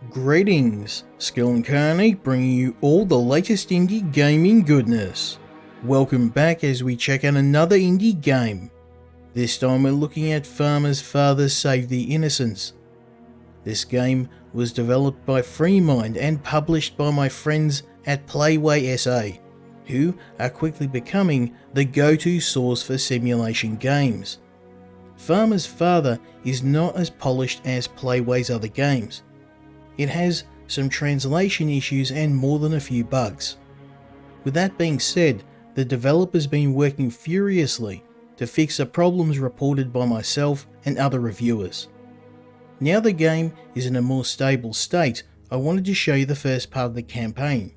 Greetings, Skill Incarnate bringing you all the latest indie gaming goodness. Welcome back as we check out another indie game. This time we're looking at Farmer's Father Save the Innocence. This game was developed by Freemind and published by my friends at Playway SA, who are quickly becoming the go-to source for simulation games. Farmer's Father is not as polished as Playway's other games. It has some translation issues and more than a few bugs. With that being said, the developer's been working furiously to fix the problems reported by myself and other reviewers. Now the game is in a more stable state, I wanted to show you the first part of the campaign,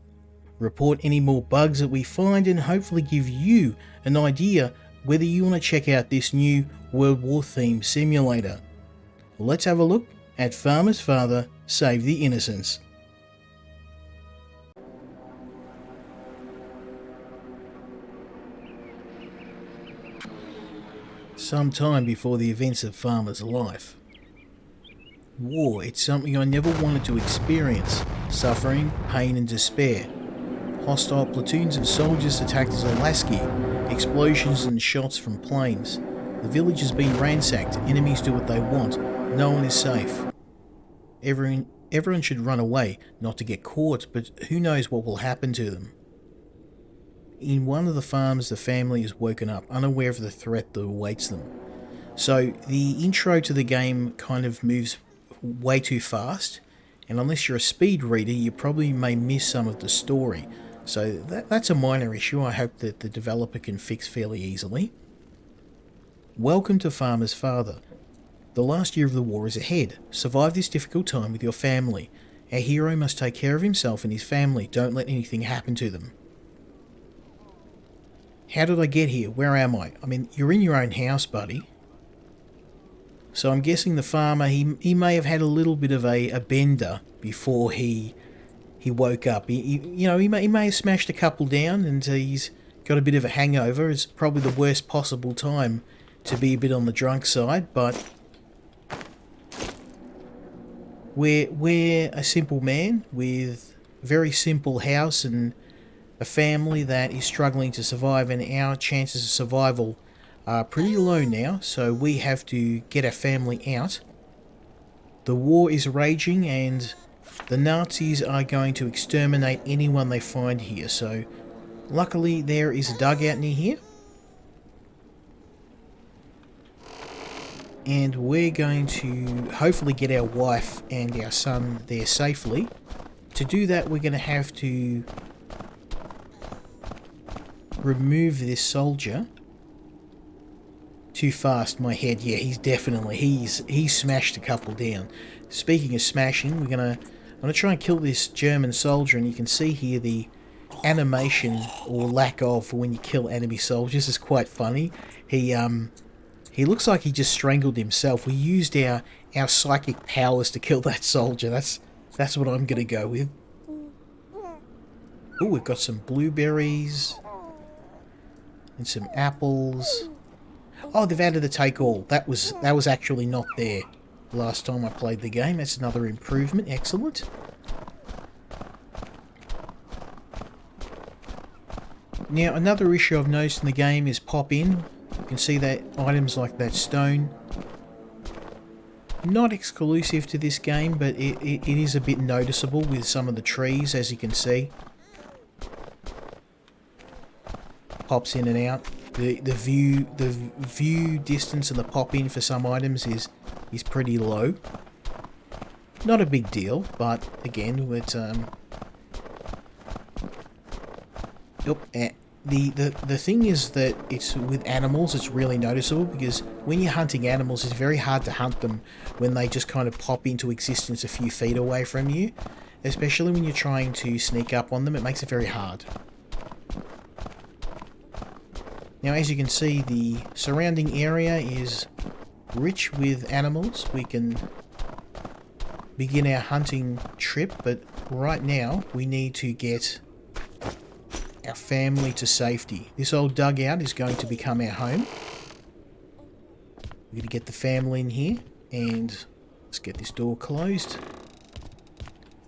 report any more bugs that we find, and hopefully give you an idea whether you want to check out this new World War themed simulator. Let's have a look at Farmer's Father Save the Innocence. Some time before the events of Farmer's life. War, it's something I never wanted to experience. Suffering, pain and despair. Hostile platoons of soldiers attacked Zalaski. Explosions and shots from planes. The village has been ransacked. Enemies do what they want. No one is safe. Everyone should run away, not to get caught, but who knows what will happen to them. In one of the farms, the family is woken up, unaware of the threat that awaits them. So the intro to the game kind of moves way too fast, and unless you're a speed reader, you probably may miss some of the story. So that's a minor issue I hope that the developer can fix fairly easily. Welcome to Farmer's Father. The last year of the war is ahead. Survive this difficult time with your family. Our hero must take care of himself and his family. Don't let anything happen to them. How did I get here? Where am I? I mean, you're in your own house, buddy. So I'm guessing the farmer, he may have had a little bit of a bender before he woke up. He may have smashed a couple down and he's got a bit of a hangover. It's probably the worst possible time to be a bit on the drunk side, but we're a simple man with a very simple house and a family that is struggling to survive, and our chances of survival are pretty low now, so we have to get our family out. The war is raging and the Nazis are going to exterminate anyone they find here, so luckily there is a dugout near here. And we're going to hopefully get our wife and our son there safely. To do that, we're going to have to remove this soldier. Too fast, my head. Yeah, he's smashed a couple down. Speaking of smashing, I'm gonna try and kill this German soldier, and you can see here the animation or lack of for when you kill enemy soldiers is quite funny. He looks like he just strangled himself. We used our psychic powers to kill that soldier. That's what I'm going to go with. Oh, we've got some blueberries. And some apples. Oh, they've added a take all. That was actually not there last time I played the game. That's another improvement. Excellent. Now, another issue I've noticed in the game is pop in. You can see that items like that stone, not exclusive to this game, but it is a bit noticeable with some of the trees, as you can see. Pops in and out. The view distance and the pop in for some items is pretty low. Not a big deal, but again, it's The thing is that it's with animals, it's really noticeable, because when you're hunting animals, it's very hard to hunt them when they just kind of pop into existence a few feet away from you. Especially when you're trying to sneak up on them, it makes it very hard. Now, as you can see, the surrounding area is rich with animals. We can begin our hunting trip, but right now we need to get our family to safety. This old dugout is going to become our home. We're going to get the family in here, and let's get this door closed.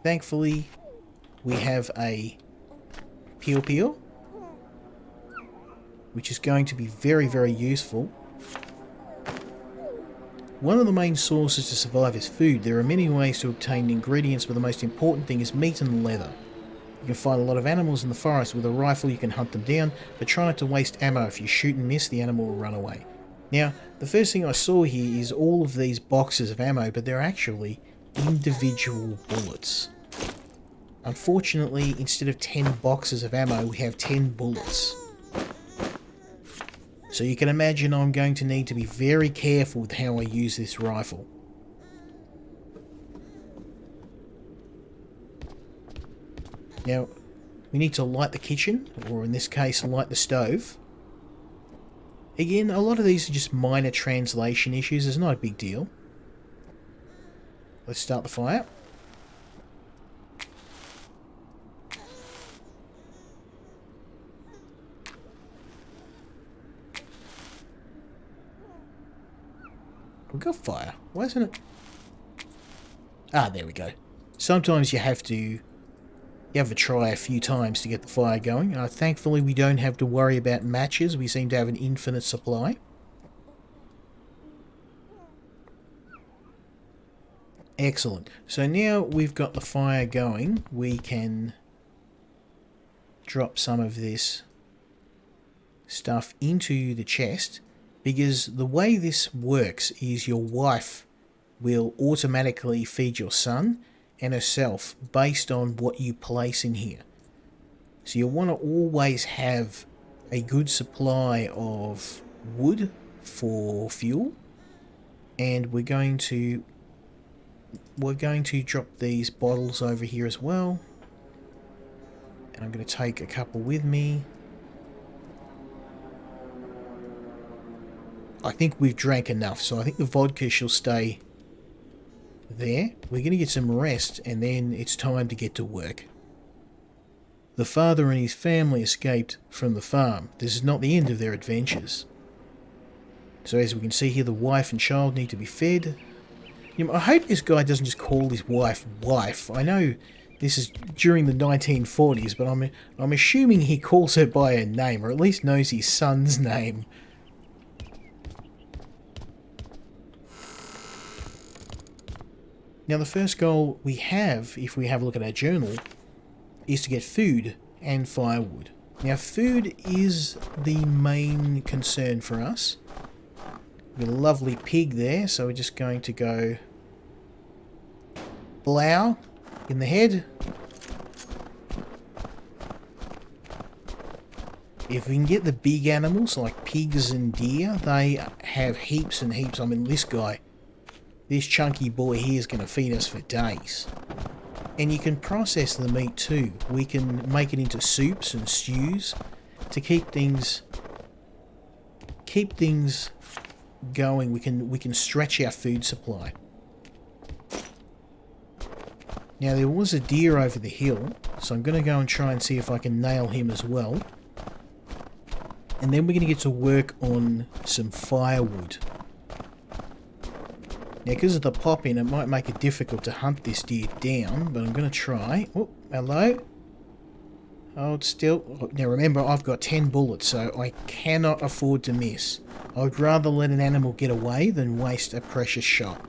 Thankfully, we have a peel, which is going to be very, very useful. One of the main sources to survive is food. There are many ways to obtain ingredients, but the most important thing is meat and leather. You can find a lot of animals in the forest. With a rifle you can hunt them down, but try not to waste ammo. If you shoot and miss, the animal will run away. Now, the first thing I saw here is all of these boxes of ammo, but they're actually individual bullets. Unfortunately, instead of 10 boxes of ammo, we have 10 bullets. So you can imagine I'm going to need to be very careful with how I use this rifle. Now, we need to light the kitchen, or in this case, light the stove. Again, a lot of these are just minor translation issues, it's not a big deal. Let's start the fire. We've got fire. Why isn't it? Ah, there we go. Sometimes you have to try a few times to get the fire going. Thankfully, we don't have to worry about matches. We seem to have an infinite supply. Excellent. So now we've got the fire going, we can drop some of this stuff into the chest, because the way this works is your wife will automatically feed your son and herself based on what you place in here. So you'll want to always have a good supply of wood for fuel, and we're going to drop these bottles over here as well, and I'm going to take a couple with me. I think we've drank enough, so I think the vodka shall stay there. We're going to get some rest, and then it's time to get to work. The father and his family escaped from the farm. This is not the end of their adventures. So as we can see here, the wife and child need to be fed. You know, I hope this guy doesn't just call his wife wife. I know this is during the 1940s, but I'm assuming he calls her by her name, or at least knows his son's name. Now the first goal we have, if we have a look at our journal, is to get food and firewood. Now food is the main concern for us. We've got a lovely pig there, so we're just going to go blow in the head. If we can get the big animals like pigs and deer, they have heaps and heaps. I mean, this chunky boy here is going to feed us for days. And you can process the meat too. We can make it into soups and stews to keep things going. We can stretch our food supply. Now there was a deer over the hill, so I'm going to go and try and see if I can nail him as well. And then we're going to get to work on some firewood. Now, because of the pop-in, it might make it difficult to hunt this deer down, but I'm going to try. Oh, hello. Hold still. Now, remember, I've got 10 bullets, so I cannot afford to miss. I would rather let an animal get away than waste a precious shot.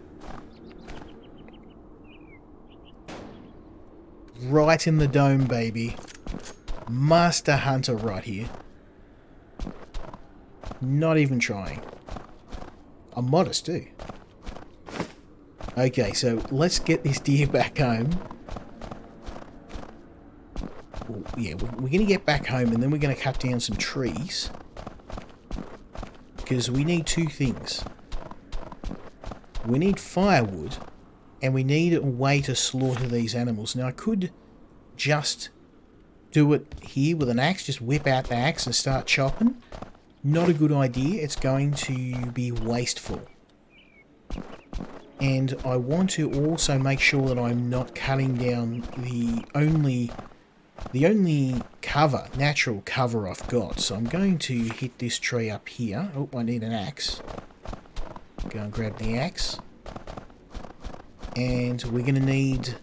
Right in the dome, baby. Master hunter right here. Not even trying. I'm modest, too. Okay, so let's get this deer back home. Well, yeah, we're going to get back home and then we're going to cut down some trees. Because we need two things. We need firewood and we need a way to slaughter these animals. Now, I could just do it here with an axe, just whip out the axe and start chopping. Not a good idea. It's going to be wasteful. And I want to also make sure that I'm not cutting down the only cover, natural cover I've got. So I'm going to hit this tree up here. Oh, I need an axe. Go and grab the axe. And we're going to need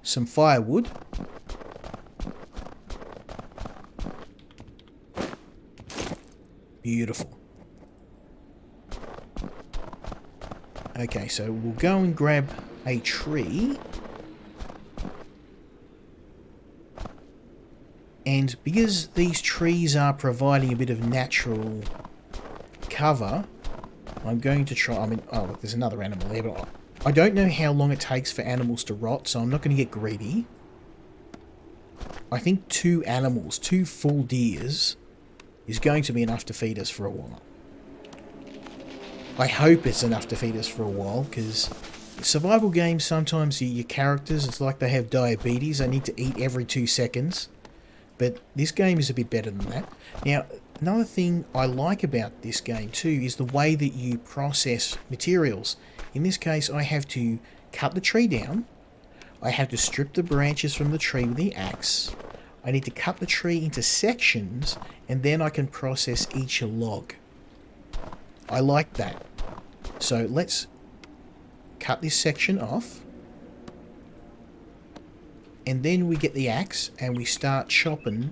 some firewood. Beautiful. Okay, so we'll go and grab a tree. And because these trees are providing a bit of natural cover, I'm going to try... oh, look, there's another animal there, but I don't know how long it takes for animals to rot, so I'm not going to get greedy. I think 2 animals, 2 full deers, is going to be enough to feed us for a while. I hope it's enough to feed us for a while, because survival games, sometimes your characters, it's like they have diabetes. They need to eat every 2 seconds. But this game is a bit better than that. Now, another thing I like about this game too is the way that you process materials. In this case, I have to cut the tree down. I have to strip the branches from the tree with the axe. I need to cut the tree into sections, and then I can process each log. I like that. So let's cut this section off. And then we get the axe and we start chopping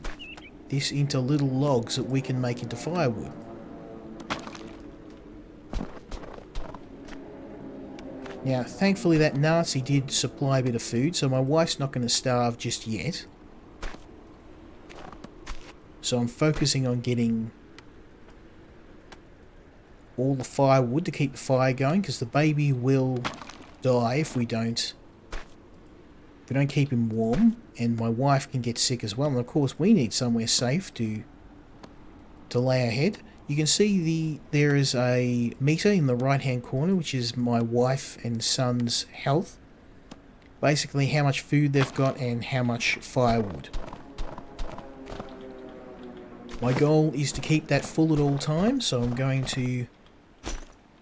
this into little logs that we can make into firewood. Now, thankfully that Nazi did supply a bit of food, so my wife's not going to starve just yet. So I'm focusing on getting all the firewood to keep the fire going, because the baby will die if we don't keep him warm, and my wife can get sick as well. And of course we need somewhere safe to lay our head. You can see there is a meter in the right hand corner, which is my wife and son's health. Basically how much food they've got and how much firewood. My goal is to keep that full at all times, so I'm going to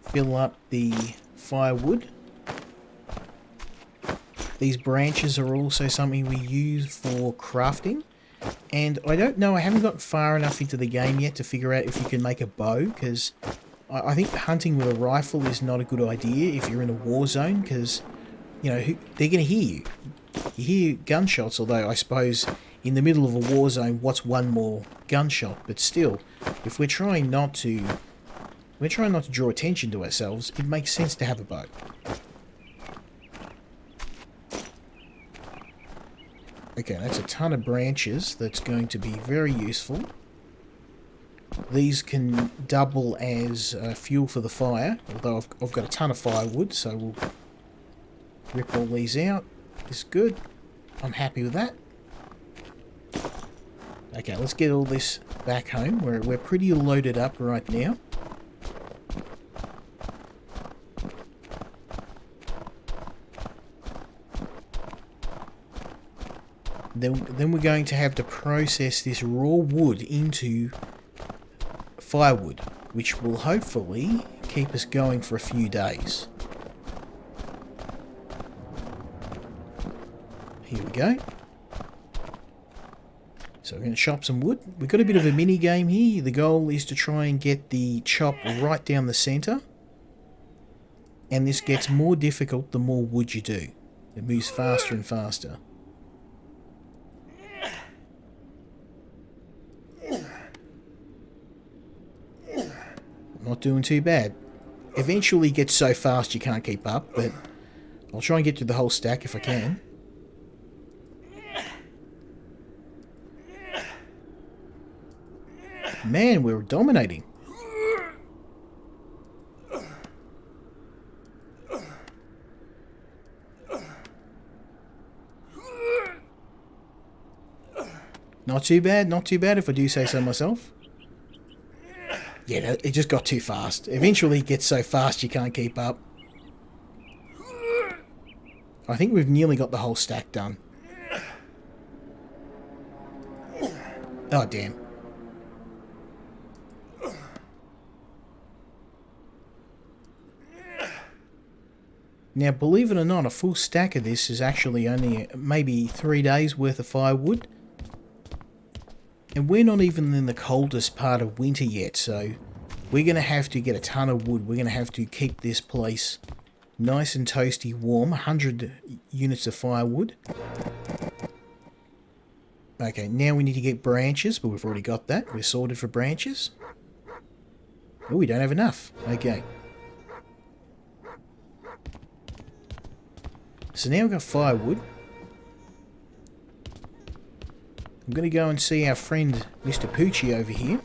fill up the firewood. These branches are also something we use for crafting. And I don't know, I haven't gotten far enough into the game yet to figure out if you can make a bow, because I think hunting with a rifle is not a good idea if you're in a war zone, because, you know, they're going to hear you. You hear gunshots, although I suppose in the middle of a war zone, what's one more gunshot? But still, if we're trying not to draw attention to ourselves, it makes sense to have a bow. Okay, that's a ton of branches. That's going to be very useful. These can double as fuel for the fire, although I've got a ton of firewood, so we'll rip all these out. This is good. I'm happy with that. Okay, let's get all this back home. We're pretty loaded up right now. Then we're going to have to process this raw wood into firewood, which will hopefully keep us going for a few days. Here we go. So we're going to chop some wood. We've got a bit of a mini game here. The goal is to try and get the chop right down the centre. And this gets more difficult the more wood you do. It moves faster and faster. Not doing too bad. Eventually it gets so fast you can't keep up, but I'll try and get through the whole stack if I can. Man, we're dominating. Not too bad if I do say so myself. Yeah, it just got too fast. Eventually it gets so fast you can't keep up. I think we've nearly got the whole stack done. Oh, damn. Now, believe it or not, a full stack of this is actually only maybe 3 days worth of firewood. And we're not even in the coldest part of winter yet, so we're going to have to get a ton of wood. We're going to have to keep this place Nice and toasty warm. 100 units of firewood. Okay, now we need to get branches, but we've already got that. We're sorted for branches. Oh, we don't have enough. Okay. So now we've got firewood. I'm going to go and see our friend Mr. Poochie over here.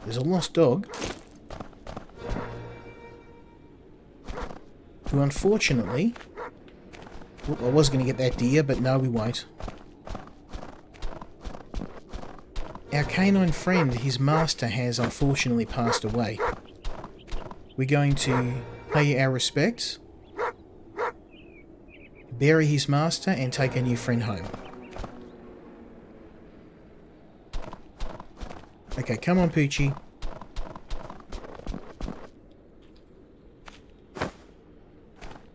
There's a lost dog. Who unfortunately... I was going to get that deer, but no, we won't. Our canine friend, his master, has unfortunately passed away. We're going to pay our respects, bury his master, and take our new friend home. Okay, come on, Poochie.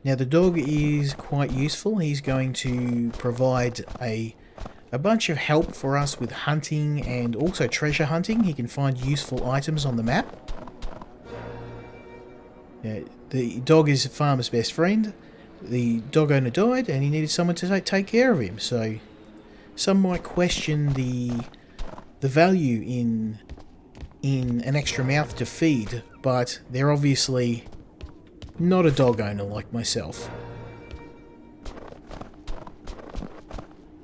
Now, the dog is quite useful. He's going to provide a bunch of help for us with hunting and also treasure hunting. He can find useful items on the map. The dog is a farmer's best friend. The dog owner died and he needed someone to take care of him. So some might question the value in an extra mouth to feed, but they're obviously not a dog owner like myself.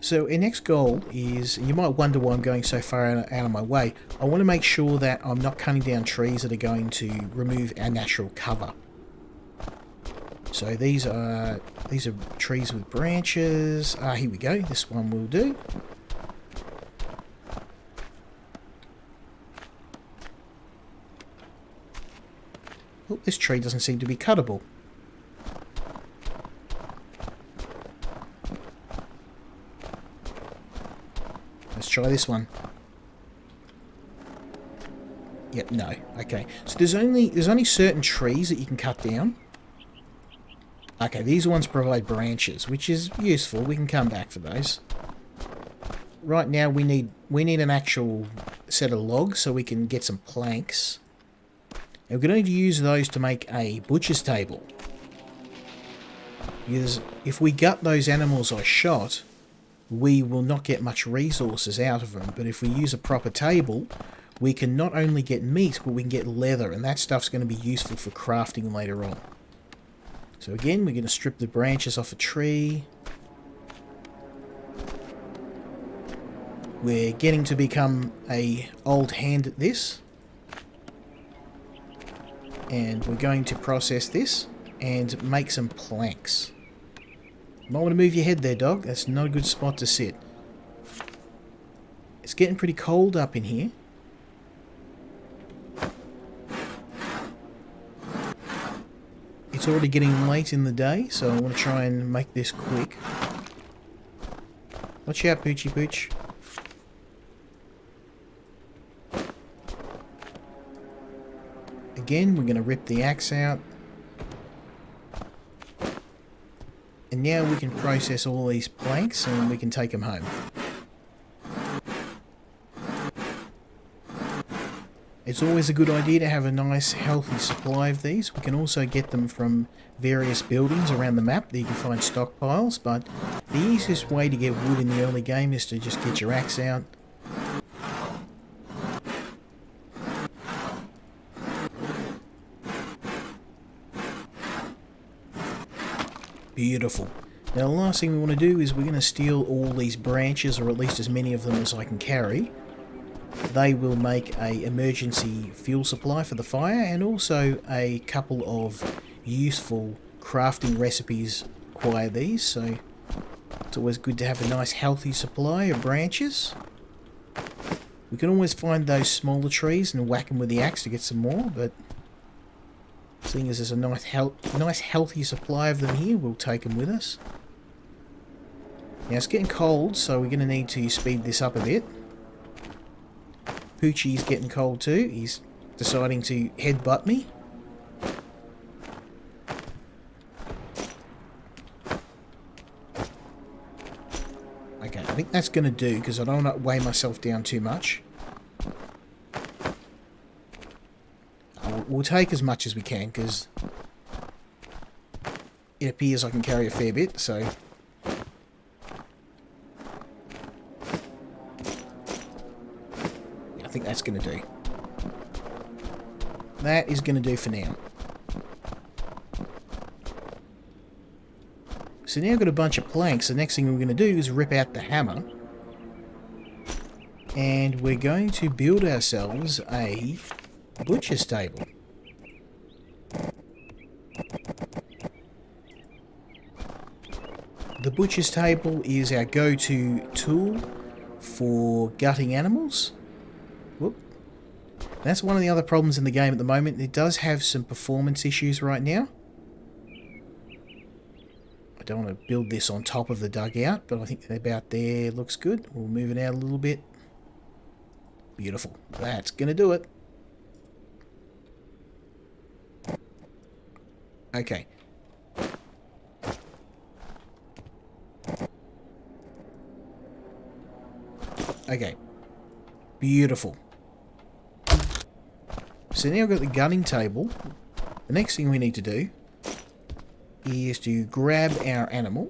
So our next goal is, and you might wonder why I'm going so far out of my way, I want to make sure that I'm not cutting down trees that are going to remove our natural cover. So these are trees with branches. Here we go. This one will do. Oh, this tree doesn't seem to be cuttable. Let's try this one. Yep, no. Okay. So there's only certain trees that you can cut down. Okay, these ones provide branches, which is useful. We can come back for those. Right now we need an actual set of logs so we can get some planks. And we're going to use those to make a butcher's table. Because if we gut those animals I shot, we will not get much resources out of them. But if we use a proper table, we can not only get meat, but we can get leather. And that stuff's going to be useful for crafting later on. So again, we're going to strip the branches off a tree. We're getting to become an old hand at this. And we're going to process this and make some planks. You might want to move your head there, dog. That's not a good spot to sit. It's getting pretty cold up in here. It's already getting late in the day, so I want to try and make this quick. Watch out, Poochie Pooch. Again, we're going to rip the axe out. And now we can process all these planks and we can take them home. It's always a good idea to have a nice healthy supply of these. We can also get them from various buildings around the map that you can find stockpiles, but the easiest way to get wood in the early game is to just get your axe out. Beautiful. Now the last thing we want to do is we're going to steal all these branches, or at least as many of them as I can carry. They will make an emergency fuel supply for the fire, and also a couple of useful crafting recipes require these, so it's always good to have a nice healthy supply of branches. We can always find those smaller trees and whack them with the axe to get some more, but seeing as there's a nice healthy supply of them here, we'll take them with us. Now it's getting cold, so we're going to need to speed this up a bit. Poochie's getting cold too. He's deciding to headbutt me. Okay, I think that's going to do, because I don't want to weigh myself down too much. We'll take as much as we can, because it appears I can carry a fair bit, so... I think that's going to do. That is going to do for now. So now I've got a bunch of planks. The next thing we're going to do is rip out the hammer. And we're going to build ourselves a butcher's table. The butcher's table is our go-to tool for gutting animals. Whoop. That's one of the other problems in the game at the moment. It does have some performance issues right now. I don't want to build this on top of the dugout, but I think about there looks good. We'll move it out a little bit. Beautiful. That's going to do it. Okay. Okay. Beautiful. So now I've got the gunning table. The next thing we need to do is to grab our animal.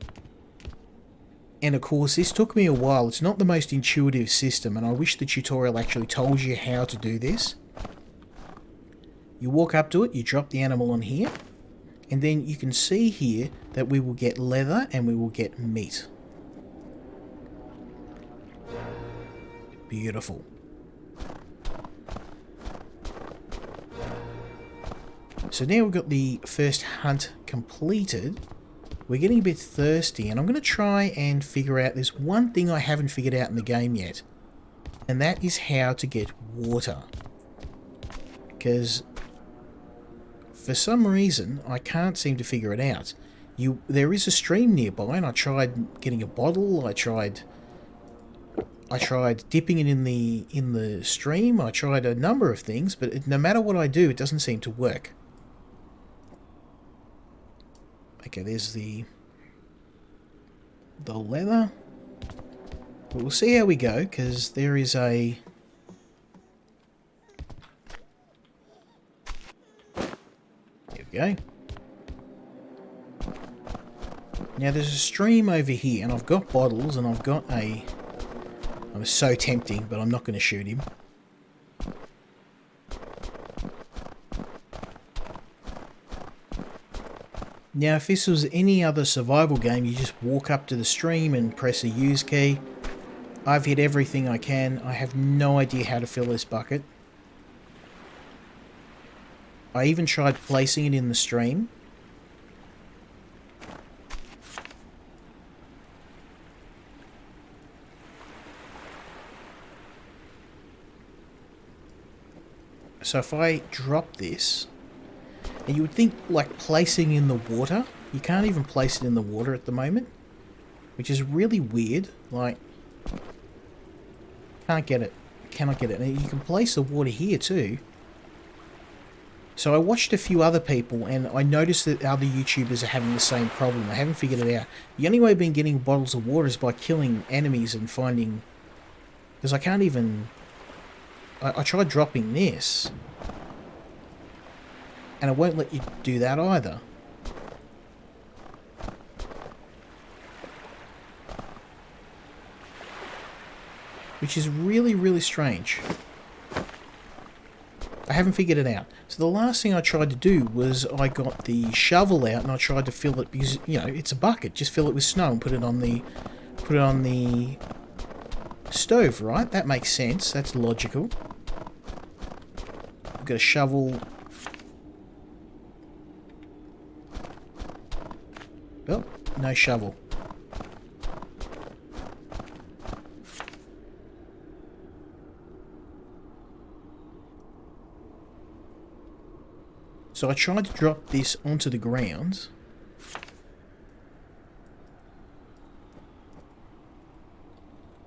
And of course, this took me a while. It's not the most intuitive system, and I wish the tutorial actually told you how to do this. You walk up to it, you drop the animal on here, and then you can see here that we will get leather and we will get meat. Beautiful. So now we've got the first hunt completed. We're getting a bit thirsty, and I'm going to try and figure out... There's one thing I haven't figured out in the game yet, and that is how to get water. Because for some reason, I can't seem to figure it out. There is a stream nearby, and I tried getting a bottle. I tried dipping it in the stream. I tried a number of things, but no matter what I do, it doesn't seem to work. Okay, there's the leather. But we'll see how we go, because there is a... There we go. Now there's a stream over here, and I've got bottles, and I've got a... I'm so tempting, but I'm not going to shoot him. Now, if this was any other survival game, you just walk up to the stream and press a use key. I've hit everything I can. I have no idea how to fill this bucket. I even tried placing it in the stream. So if I drop this... And you would think, like, placing in the water. You can't even place it in the water at the moment. Which is really weird. Like, can't get it. Cannot get it. And you can place the water here too. So I watched a few other people, and I noticed that other YouTubers are having the same problem. I haven't figured it out. The only way I've been getting bottles of water is by killing enemies and finding... Because I can't even... I tried dropping this. And it won't let you do that either. Which is really, really strange. I haven't figured it out. So the last thing I tried to do was I got the shovel out and I tried to fill it because, you know, it's a bucket. Just fill it with snow and put it on the stove, right? That makes sense. That's logical. I've got a shovel. Oh, no shovel. So I tried to drop this onto the ground.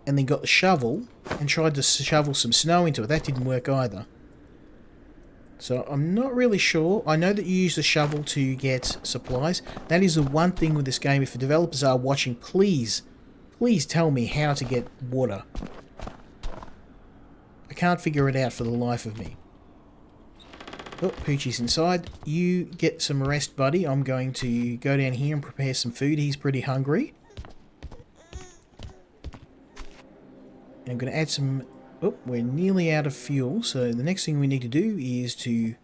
And then got the shovel and tried to shovel some snow into it. That didn't work either. So I'm not really sure. I know that you use the shovel to get supplies. That is the one thing with this game. If the developers are watching, please tell me how to get water. I can't figure it out for the life of me. Oh, Poochie's inside. You get some rest, buddy. I'm going to go down here and prepare some food. He's pretty hungry. I'm going to add some... Oh, we're nearly out of fuel. So the next thing we need to do is to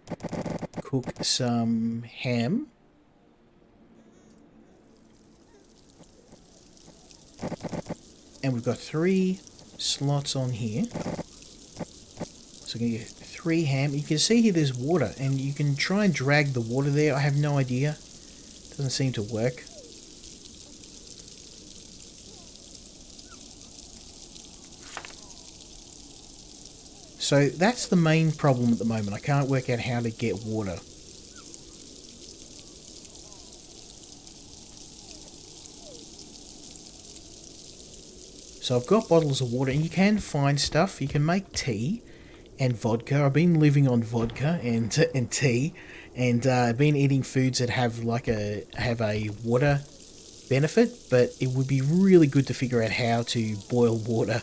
cook some ham. And we've got 3 slots on here. So we're going to get 3 ham. You can see here there's water, and you can try and drag the water there. I have no idea. Doesn't seem to work. So that's the main problem at the moment. I can't work out how to get water. So I've got bottles of water, and you can find stuff. You can make tea and vodka. I've been living on vodka and tea, and I've been eating foods that have a water benefit. But it would be really good to figure out how to boil water.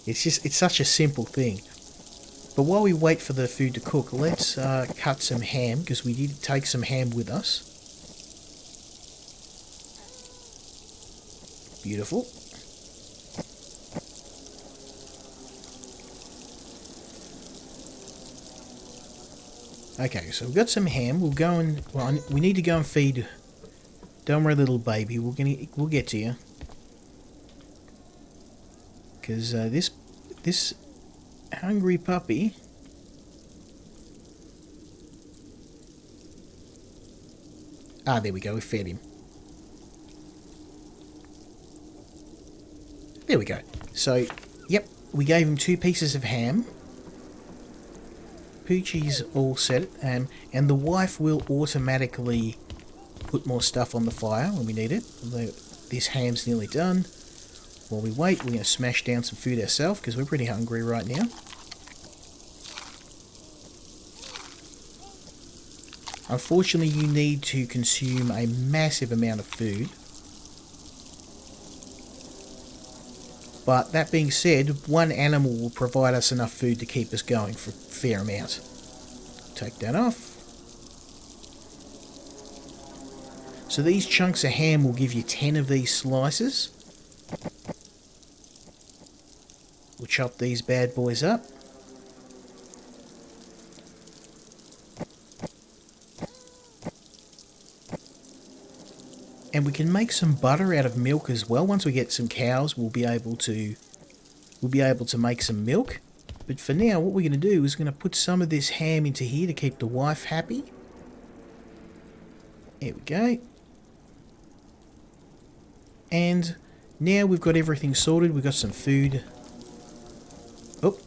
It's such a simple thing. But while we wait for the food to cook, let's cut some ham, because we did take some ham with us. Beautiful. Okay, so we've got some ham. We'll go and... Well, we need to go and feed... Don't worry, little baby. We'll get to you. Because this hungry puppy... Ah, there we go. We fed him. There we go. So, yep. We gave him 2 pieces of ham. Poochie's all set, and the wife will automatically put more stuff on the fire when we need it. This ham's nearly done. While we wait, we're going to smash down some food ourselves, because we're pretty hungry right now. Unfortunately, you need to consume a massive amount of food. But that being said, one animal will provide us enough food to keep us going for a fair amount. Take that off. So these chunks of ham will give you 10 of these slices. We'll chop these bad boys up. And we can make some butter out of milk as well. Once we get some cows, we'll be able to make some milk. But for now, what we're going to do is going to put some of this ham into here to keep the wife happy. There we go. And now we've got everything sorted. We've got some food. Oh,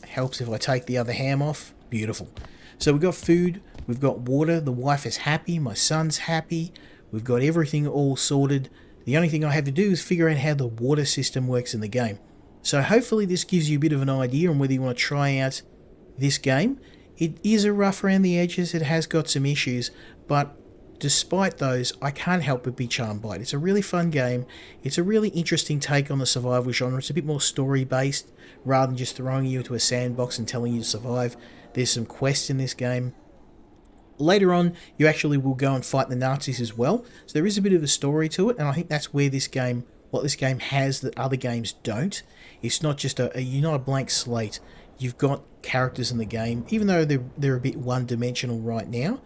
helps if I take the other ham off. Beautiful. So we've got food. We've got water. The wife is happy. My son's happy. We've got everything all sorted. The only thing I have to do is figure out how the water system works in the game. So hopefully this gives you a bit of an idea on whether you want to try out this game. It is a rough around the edges. It has got some issues, but despite those, I can't help but be charmed by it. It's a really fun game. It's a really interesting take on the survival genre. It's a bit more story-based rather than just throwing you into a sandbox and telling you to survive. There's some quests in this game. Later on, you actually will go and fight the Nazis as well. So there is a bit of a story to it, and I think that's where this game, what this game has that other games don't. It's not just you're not a blank slate. You've got characters in the game, even though they're a bit one-dimensional right now.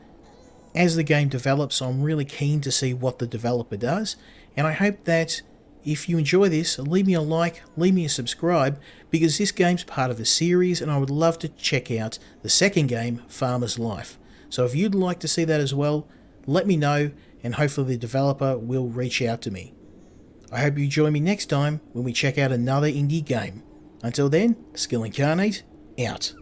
As the game develops, I'm really keen to see what the developer does, and I hope that if you enjoy this, leave me a like, leave me a subscribe, because this game's part of a series, and I would love to check out the second game, Farmer's Life. So if you'd like to see that as well, let me know, and hopefully the developer will reach out to me. I hope you join me next time when we check out another indie game. Until then, Skill Incarnate, out.